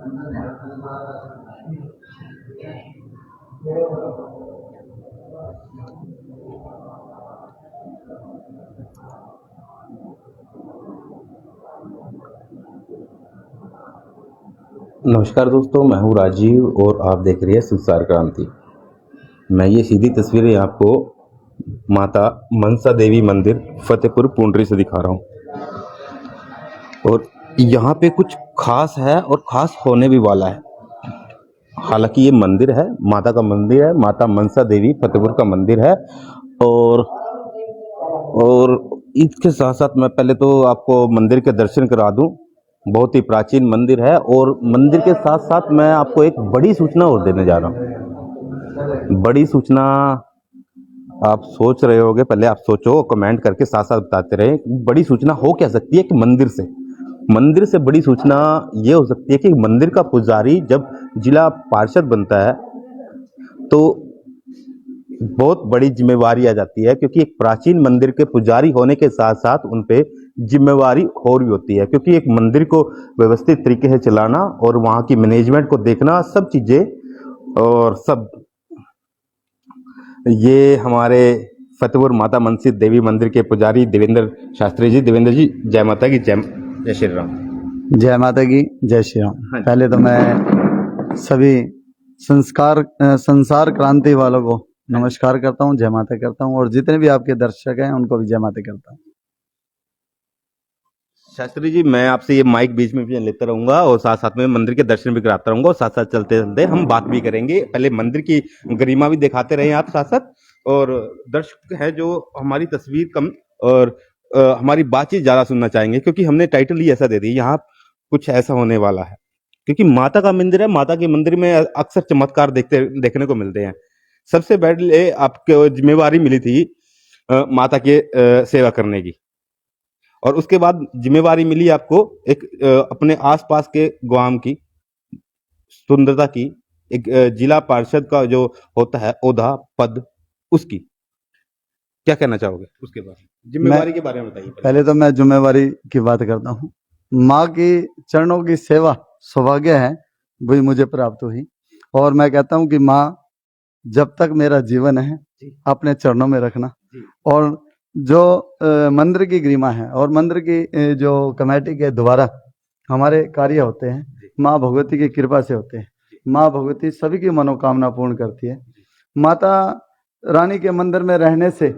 नमस्कार दोस्तों, मैं हूँ राजीव और आप देख रहे हैं संसार क्रांति। मैं ये सीधी तस्वीरें आपको माता मनसा देवी मंदिर फतेहपुर पुंडरी से दिखा रहा हूँ और यहाँ पे कुछ खास है और खास होने भी वाला है। हालांकि ये मंदिर है, माता का मंदिर है, माता मनसा देवी फतेहपुर का मंदिर है। और इसके साथ साथ मैं पहले तो आपको मंदिर के दर्शन करा दूं। बहुत ही प्राचीन मंदिर है और मंदिर के साथ साथ मैं आपको एक बड़ी सूचना और देने जा रहा हूँ। बड़ी सूचना आप सोच रहे होगे, पहले आप सोचो, कमेंट करके साथ साथ बताते रहे बड़ी सूचना हो क्या सकती है। कि मंदिर से बड़ी सूचना ये हो सकती है कि मंदिर का पुजारी जब जिला पार्षद बनता है तो बहुत बड़ी जिम्मेवारी आ जाती है, क्योंकि एक प्राचीन मंदिर के पुजारी होने के साथ साथ उन पे जिम्मेवारी और भी होती है। क्योंकि एक मंदिर को व्यवस्थित तरीके से चलाना और वहाँ की मैनेजमेंट को देखना, सब चीजें और सब ये हमारे फतेहपुर माता मनसा देवी मंदिर के पुजारी देवेंद्र शास्त्री जी। देवेंद्र जी, जय माता की, जय श्री राम। जय माता की, जय श्री राम। पहले तो मैं सभी संसार क्रांति वालों को नमस्कार करता हूँ, जय माता करता हूँ, और जितने भी आपके दर्शक हैं उनको भी जय माता करता हूँ। शास्त्री जी, मैं आपसे ये माइक बीच में भी लेता रहूंगा और साथ साथ में मंदिर के दर्शन भी कराता रहूंगा और साथ साथ चलते चलते हम बात भी करेंगे। पहले मंदिर की गरिमा भी दिखाते रहे आप साथ साथ, और दर्शक है जो हमारी तस्वीर कम और हमारी बातचीत ज्यादा सुनना चाहेंगे, क्योंकि हमने टाइटल ही ऐसा दे दी, यहाँ कुछ ऐसा होने वाला है। क्योंकि माता का मंदिर है, माता के मंदिर में अक्सर चमत्कार देखने को मिलते हैं। सबसे पहले आपको जिम्मेवारी मिली थी माता के सेवा करने की, और उसके बाद जिम्मेवारी मिली आपको एक अपने आसपास के गांव की सुंदरता की, एक जिला पार्षद का जो होता है ओहदा पद, उसकी क्या कहना चाहोगे उसके बारे में, जिम्मेवारी के बारे में बताइए। पहले तो मैं जिम्मेवारी की बात करता हूँ। माँ की चरणों की सेवा सौभाग्य है, वही मुझे प्राप्त हुई। और मैं कहता हूँ कि माँ, जब तक मेरा जीवन है अपने चरणों में रखना। और जो मंदिर की गरिमा है और मंदिर की जो कमेटी के द्वारा हमारे कार्य होते हैं, माँ भगवती की कृपा से होते हैं। माँ भगवती सभी की मनोकामना पूर्ण करती है। माता रानी के मंदिर में रहने से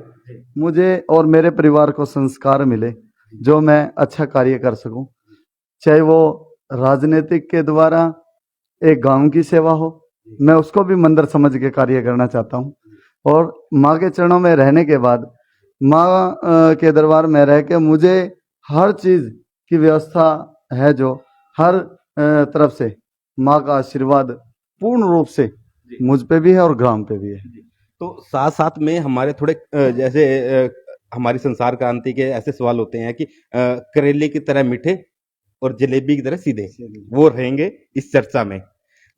मुझे और मेरे परिवार को संस्कार मिले, जो मैं अच्छा कार्य कर सकूं, चाहे वो राजनीतिक के द्वारा एक गांव की सेवा हो, मैं उसको भी मंदिर समझ के कार्य करना चाहता हूं। और माँ के चरणों में रहने के बाद, माँ के दरबार में रह के मुझे हर चीज की व्यवस्था है, जो हर तरफ से माँ का आशीर्वाद पूर्ण रूप से मुझ पे भी है और ग्राम पे भी है। तो साथ साथ में हमारे थोड़े जैसे हमारी संसार क्रांति के ऐसे सवाल होते हैं कि करेले की तरह मीठे और जलेबी की तरह सीधे, वो रहेंगे इस चर्चा में।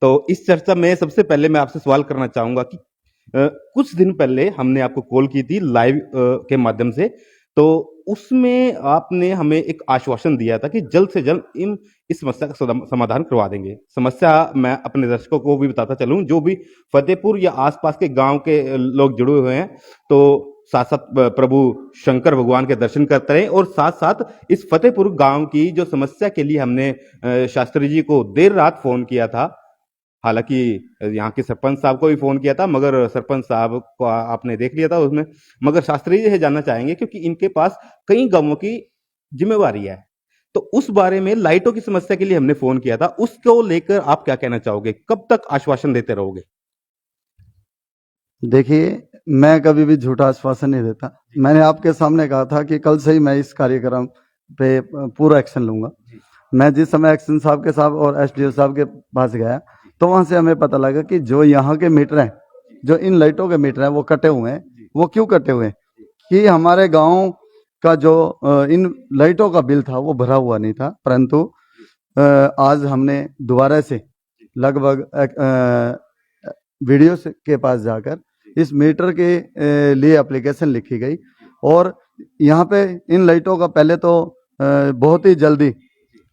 तो इस चर्चा में सबसे पहले मैं आपसे सवाल करना चाहूंगा कि कुछ दिन पहले हमने आपको कॉल की थी लाइव के माध्यम से, तो उसमें आपने हमें एक आश्वासन दिया था कि जल्द से जल्द इस समस्या का समाधान करवा देंगे। समस्या मैं अपने दर्शकों को भी बताता चलूं, जो भी फतेहपुर या आसपास के गांव के लोग जुड़े हुए हैं, तो साथ साथ प्रभु शंकर भगवान के दर्शन करते रहे। और साथ साथ इस फतेहपुर गांव की जो समस्या के लिए हमने शास्त्री जी को देर रात फोन किया था, हालांकि यहाँ के सरपंच साहब को भी फोन किया था, मगर सरपंच साहब को आपने देख लिया था उसमें। मगर शास्त्री जी से जानना चाहेंगे, क्योंकि इनके पास कई गांवों की जिम्मेवारी है, तो उस बारे में लाइटों की समस्या के लिए हमने फोन किया था, उसको लेकर आप क्या कहना चाहोगे, कब तक आश्वासन देते रहोगे? देखिए, मैं कभी भी झूठा आश्वासन नहीं देता। मैंने आपके सामने कहा था कि कल से ही मैं इस कार्यक्रम पे पूरा एक्शन लूंगा। मैं जिस समय एक्शन साहब के साथ और एसडीओ साहब के पास गया, तो वहां से हमें पता लगा कि जो यहाँ के मीटर हैं, जो इन लाइटों के मीटर हैं, वो कटे हुए हैं। वो क्यों कटे हुए हैं? कि हमारे गांव का जो इन लाइटों का बिल था वो भरा हुआ नहीं था। परंतु आज हमने दोबारा से लगभग वीडियो के पास जाकर इस मीटर के लिए एप्लीकेशन लिखी गई, और यहाँ पे इन लाइटों का पहले तो बहुत ही जल्दी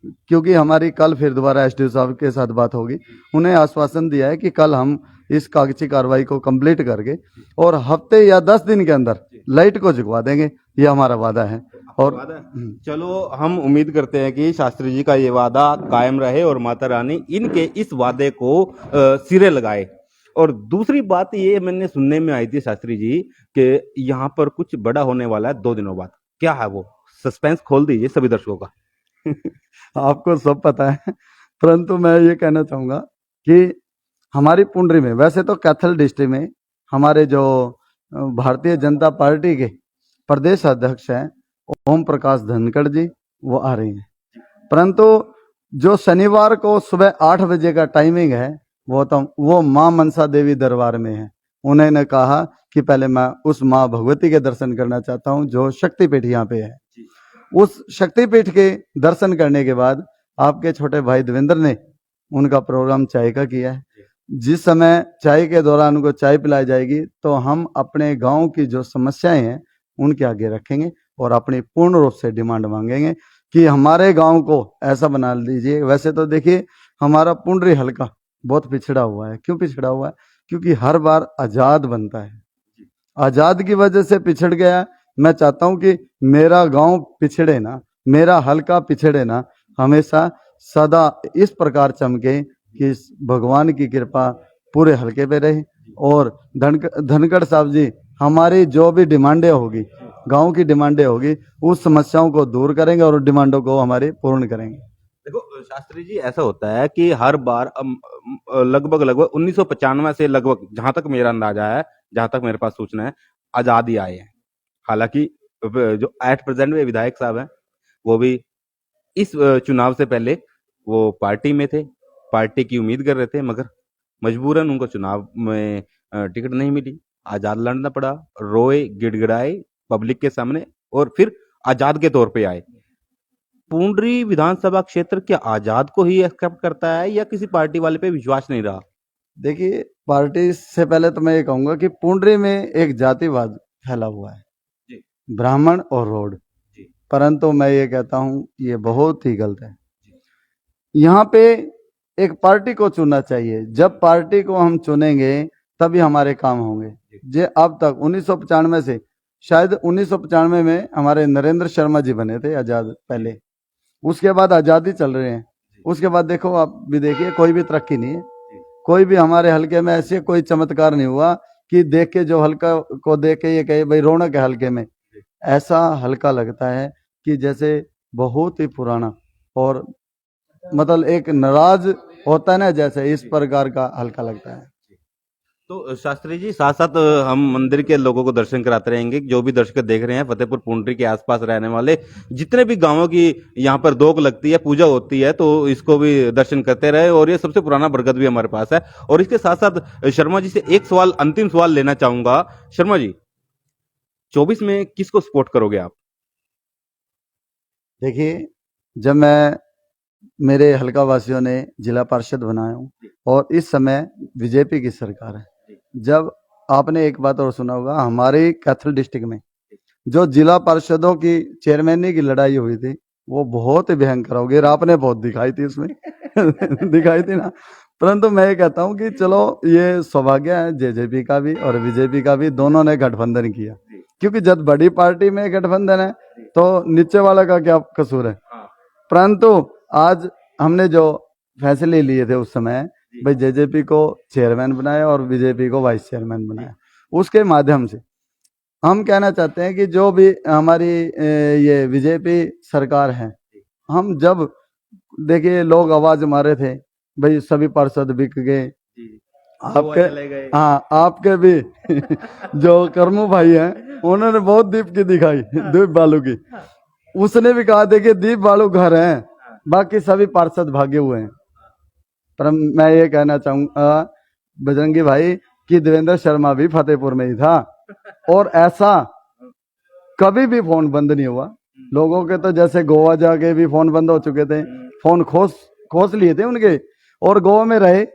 क्योंकि हमारी कल फिर दोबारा एसडीओ साहब के साथ बात होगी, उन्हें आश्वासन दिया है कि कल हम इस कागजी कार्रवाई को कंप्लीट करके और हफ्ते या 10 दिन के अंदर लाइट को जगवा देंगे, ये हमारा वादा है। और चलो हम उम्मीद करते हैं कि शास्त्री जी का ये वादा कायम रहे और माता रानी इनके इस वादे को सिरे लगाए। और दूसरी बात ये मैंने सुनने में आई थी शास्त्री जी कि यहाँ पर कुछ बड़ा होने वाला है 2 दिनों बाद, क्या है वो? सस्पेंस खोल दीजिए सभी दर्शकों का। आपको सब पता है, परंतु मैं ये कहना चाहूंगा कि हमारी पुंडरी में, वैसे तो कैथल डिस्ट्रिक्ट में हमारे जो भारतीय जनता पार्टी के प्रदेश अध्यक्ष हैं ओम प्रकाश धनखड़ जी, वो आ रही हैं, परंतु जो शनिवार को सुबह 8 बजे का टाइमिंग है वो मां मनसा देवी दरबार में है। उन्होंने कहा कि पहले मैं उस मां भगवती के दर्शन करना चाहता हूं जो शक्तिपीठ यहाँ पे है। उस शक्तिपीठ के दर्शन करने के बाद आपके छोटे भाई देवेंद्र ने उनका प्रोग्राम चाय का किया है। जिस समय चाय के दौरान उनको चाय पिलाई जाएगी तो हम अपने गांव की जो समस्याएं हैं उनके आगे रखेंगे और अपनी पूर्ण रूप से डिमांड मांगेंगे कि हमारे गांव को ऐसा बना दीजिए। वैसे तो देखिए हमारा पुंडरी हल्का बहुत पिछड़ा हुआ है। क्यों पिछड़ा हुआ है? क्योंकि हर बार आजाद बनता है, आजाद की वजह से पिछड़ गया। मैं चाहता हूं कि मेरा गांव पिछड़े ना, मेरा हल्का पिछड़े ना, हमेशा सदा इस प्रकार चमके कि भगवान की कृपा पूरे हल्के पे रहे। और धनखड़ साहब जी हमारी जो भी डिमांडें होगी, गांव की डिमांडें होगी, उस समस्याओं को दूर करेंगे और डिमांडों को हमारी पूर्ण करेंगे। देखो शास्त्री जी, ऐसा होता है कि हर बार लगभग 1995 से लगभग, जहां तक मेरा अंदाजा है, जहां तक मेरे पास सूचना है, आजादी आए हैं। हालांकि जो एट प्रेजेंट में विधायक साहब हैं वो भी इस चुनाव से पहले वो पार्टी में थे, पार्टी की उम्मीद कर रहे थे, मगर मजबूरन उनको चुनाव में टिकट नहीं मिली, आजाद लड़ना पड़ा, रोए गिड़गिड़ाए पब्लिक के सामने और फिर आजाद के तौर पे आए। पुंडरी विधानसभा क्षेत्र क्या आजाद को ही एक्सेप्ट करता है या किसी पार्टी वाले पे विश्वास नहीं रहा? देखिए, पार्टी से पहले तो मैं ये कहूंगा कि पुंडरी में एक जातिवाद फैला हुआ है, ब्राह्मण और रोड, परंतु मैं ये कहता हूं ये बहुत ही गलत है। यहाँ पे एक पार्टी को चुनना चाहिए, जब पार्टी को हम चुनेंगे तभी हमारे काम होंगे। जे अब तक 1995 से, शायद 1995 में हमारे नरेंद्र शर्मा जी बने थे आजाद पहले, उसके बाद आजादी चल रहे हैं, उसके बाद देखो आप भी देखिए कोई भी तरक्की नहीं है, कोई भी हमारे हल्के में ऐसे कोई चमत्कार नहीं हुआ कि देख के जो हल्का को देख के ये कहे भाई रौनक है हल्के में। ऐसा हल्का लगता है कि जैसे बहुत ही पुराना और मतलब एक नाराज होता है ना, जैसे इस प्रकार का हल्का लगता है। तो शास्त्री जी, साथ साथ हम मंदिर के लोगों को दर्शन कराते रहेंगे। जो भी दर्शक देख रहे हैं, फतेहपुर पुंडरी के आसपास रहने वाले जितने भी गांवों की यहाँ पर दोक लगती है, पूजा होती है, तो इसको भी दर्शन करते रहे। और ये सबसे पुराना बरगद भी हमारे पास है। और इसके साथ साथ शर्मा जी से एक सवाल, अंतिम सवाल लेना चाहूंगा। शर्मा जी, 24 में किसको सपोर्ट करोगे आप? देखिए, जब मैं मेरे हल्का वासियों ने जिला पार्षद बनाया हूँ और इस समय बीजेपी की सरकार है। जब आपने एक बात और सुना होगा, हमारे कैथल डिस्ट्रिक्ट में जो जिला पार्षदों की चेयरमैनी की लड़ाई हुई थी वो बहुत ही भयंकर हो गई। आपने बहुत दिखाई थी उसमें दिखाई थी ना। परंतु मैं ये कहता हूँ कि चलो ये सौभाग्य है जेजेपी का भी और बीजेपी का भी, दोनों ने गठबंधन किया, क्योंकि जब बड़ी पार्टी में गठबंधन है तो नीचे वाला का क्या कसूर है। परंतु आज हमने जो फैसले लिए थे उस समय, भाई जेजेपी को चेयरमैन बनाया और बीजेपी को वाइस चेयरमैन बनाया, उसके माध्यम से हम कहना चाहते हैं कि जो भी हमारी ये बीजेपी सरकार है, हम जब देखिए लोग आवाज मारे थे भाई सभी पार्षद बिक गए, आपके हाँ आपके भी जो करमू भाई हैं उन्होंने बहुत दीप की दिखाई, दीप बालू की। उसने भी कहा देखिए दीप बालू घर हैं, बाकी सभी पार्षद भागे हुए हैं। पर मैं ये कहना चाहूंगा बजरंगी भाई कि देवेंद्र शर्मा भी फतेहपुर में ही था और ऐसा कभी भी फोन बंद नहीं हुआ। लोगों के तो जैसे गोवा जाके भी फोन बंद हो चुके थे, फोन खोस लिए थे उनके और गोवा में रहे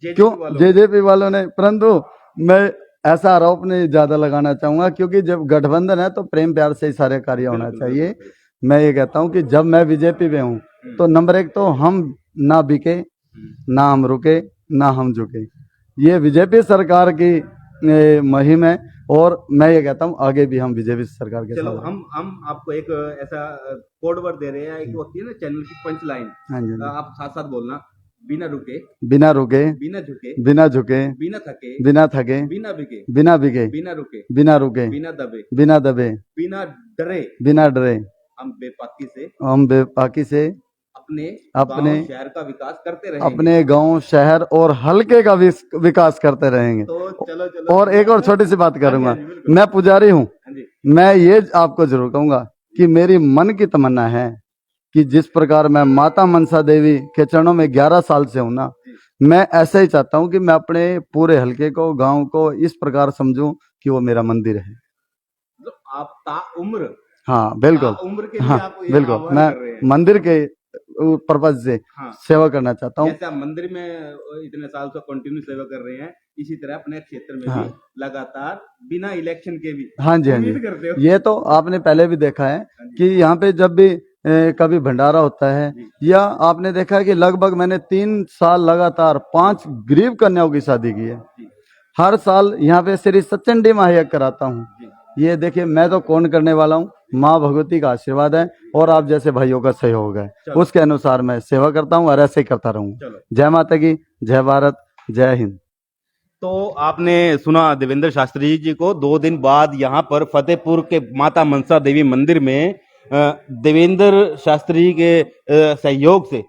क्यों जेजेपी वालों ने। परंतु मैं ऐसा आरोप नहीं ज्यादा लगाना चाहूंगा, क्योंकि जब गठबंधन है तो प्रेम प्यार से ही सारे कार्य होना चाहिए। मैं ये कहता हूं कि जब मैं बीजेपी में हूं तो नंबर एक तो हम ना बिके, ना हम रुके, ना हम झुके। ये बीजेपी सरकार की मुहिम है और मैं ये कहता हूँ आगे भी हम बीजेपी सरकार के चलो साथ। हम आपको एक ऐसा कोड वर्ड दे रहे हैं, एक होती है ना चैनल की पंच लाइन, हाँ जी, आप साथ साथ बोलना, बिना रुके, बिना रुके, बिना झुके, बिना झुके, बिना थके, बिना थके, बिना बिके, बिना बिके, बिना रुके, बिना रुके, बिना दबे, बिना दबे, बिना डरे, बिना डरे, हम बेपाकी से हम बेबाकी से अपने अपने गांव शहर का विकास करते रहेंगे। अपने गांव शहर और हलके का विकास करते रहेंगे। तो चलो चलो, और एक और छोटी सी बात करूंगा, हाँ जी, बिल्कुल। मैं पुजारी हूँ, हाँ जी, मैं ये आपको जरूर कहूंगा कि मेरी मन की तमन्ना है कि जिस प्रकार मैं माता मनसा देवी के चरणों में 11 साल से हूं ना, मैं ऐसा ही चाहता हूं कि मैं अपने पूरे हलके को, गांव को इस प्रकार समझूं कि वो मेरा मंदिर है। तो आप ताउम्र, हाँ बिल्कुल, ताउम्र के लिए हाँ आप ये बिल्कुल, आह्वान मैं कर रहे हैं। मंदिर के पर्पज से हाँ, सेवा करना चाहता हूँ। जैसे आप मंदिर में इतने साल से कंटिन्यू सेवा कर रहे हैं, इसी तरह अपने क्षेत्र में हाँ, भी लगातार बिना इलेक्शन के भी हाँ जी, हाँ उम्मीद जी, करते हो। ये तो आपने पहले भी देखा है हाँ जी, कि यहाँ पे जब भी कभी भंडारा होता है, जी, या आपने देखा है कि लगभग मैंने 3 साल लगातार 5 गरीब कन्याओं की शादी की है। जी, हर साल यहाँ पे श्री सचंडी महायज्ञ कराता हूँ। जी। ये देखिए, मैं तो कौन करने वाला हूँ, माँ भगवती का आशीर्वाद है और आप जैसे भाइयों का सहयोग है, चलो। उसके अनुसार मैं सेवा करता हूँ और ऐसे ही करता रहूंगा। चलो, जय माता की, जय भारत, जय हिंद। तो आपने सुना देवेंद्र शास्त्री जी को। 2 दिन बाद यहाँ पर फतेहपुर के माता मनसा देवी मंदिर में देवेंद्र शास्त्री के सहयोग से,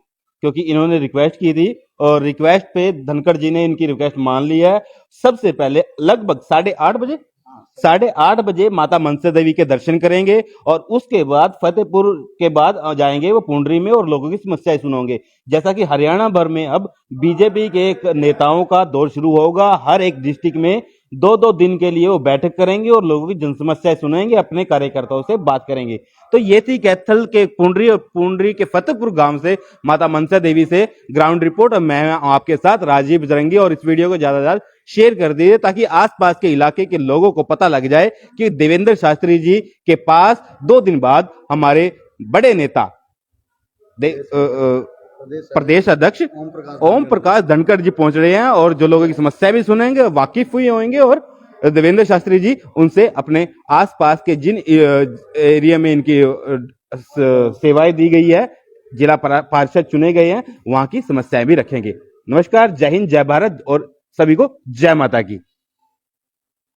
क्योंकि इन्होंने रिक्वेस्ट की थी और रिक्वेस्ट पे धनखड़ जी ने इनकी रिक्वेस्ट मान ली है। सबसे पहले लगभग 8:30 बजे माता मनसा देवी के दर्शन करेंगे और उसके बाद फतेहपुर के बाद जाएंगे वो पुंडरी में और लोगों की समस्याएं सुनोगे। जैसा कि हरियाणा भर में अब बीजेपी के नेताओं का दौर शुरू होगा, हर एक डिस्ट्रिक्ट में 2-2 दिन के लिए वो बैठक करेंगे और लोगों की जन समस्याएं सुनेंगे, अपने कार्यकर्ताओं से बात करेंगे। तो ये थी कैथल के पुंडरी और पुंडरी के फतेहपुर गांव से माता मनसा देवी से ग्राउंड रिपोर्ट। और मैं आपके साथ राजीव बजरंगी, और इस वीडियो को ज्यादा से ज्यादा शेयर कर दीजिए ताकि आसपास के इलाके के लोगों को पता लग जाए कि देवेंद्र शास्त्री जी के पास 2 दिन बाद हमारे बड़े नेता प्रदेश अध्यक्ष ओम प्रकाश धनखड़ जी पहुंच रहे हैं और जो लोगों की समस्या भी सुनेंगे, वाकिफ हुए होंगे और देवेंद्र शास्त्री जी उनसे अपने आसपास के जिन एरिया में इनकी सेवाएं दी गई है, जिला पार्षद चुने गए हैं, वहां की समस्याएं भी रखेंगे। नमस्कार, जय हिंद, जय भारत और सभी को जय माता की।